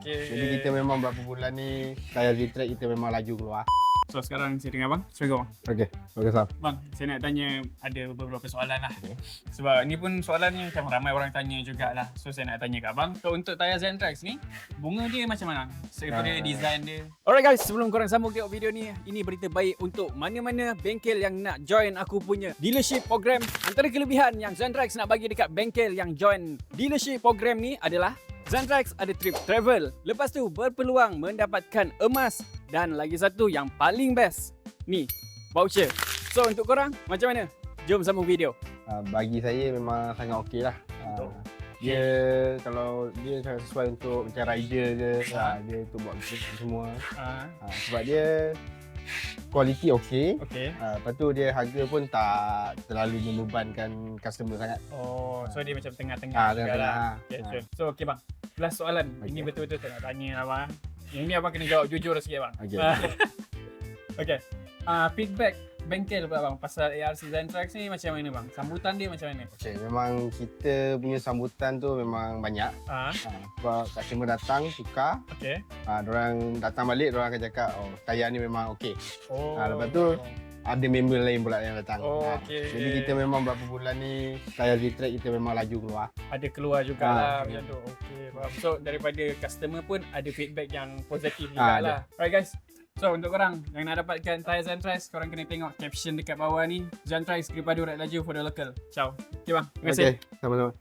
okey. Jadi kita memang berapa bulan ni trial retread kita memang laju keluar. So sekarang saya dengan abang, Assalamualaikum bang. Okey, bagus Sam. Bang, saya nak tanya ada beberapa soalan lah. Sebab ni pun soalan yang macam ramai orang tanya jugalah. So saya nak tanya kat abang, so untuk tayar Zentrax ni, bunga dia macam mana? Daripada design dia. Alright guys, sebelum korang sambung tengok video ni, ini berita baik untuk mana-mana bengkel yang nak join aku punya dealership program. Antara kelebihan yang Zentrax nak bagi dekat bengkel yang join dealership program ni adalah Zentrax ada trip travel. Lepas tu berpeluang mendapatkan emas. Dan lagi satu yang paling best, ni voucher. So untuk korang macam mana? Jom sambung video. Bagi saya memang sangat okey lah. Dia kalau dia sesuai untuk macam rider ke, dia untuk buat semua. Sebab dia kualiti okey. Okay. Lepas tu dia harga pun tak terlalu membebankan customer sangat. Oh, so dia macam tengah-tengah. Tengah-tengah. Okay, sure. So okay bang, last soalan. Ini betul-betul saya nak tanya abang. Yang ni abang kena jawab jujur sikit bang. Okey. Okay. Feedback bengkel pula bang pasal ARC Zentrax ni macam mana bang? Sambutan dia macam mana? Okey, memang kita punya sambutan tu memang banyak. Sebab customer datang tukar, Okay. diorang datang balik, diorang akan cakap, oh tayar ni memang okey. Oh. Lepas tu ada member lain pula yang datang. Oh, okey. Jadi kita memang berapa bulan ni trial retread kita memang laju keluar. Ada keluar jugalah macam tu. Okey, faham. So daripada customer pun ada feedback yang positif jugalah. Alright guys. So untuk korang yang nak dapatkan tayar Zentrax, korang kena tengok caption dekat bawah ni. Zentrax Gripado Red Laju for the local. Ciao. Okay bang. Terima kasih. Okey, sama-sama.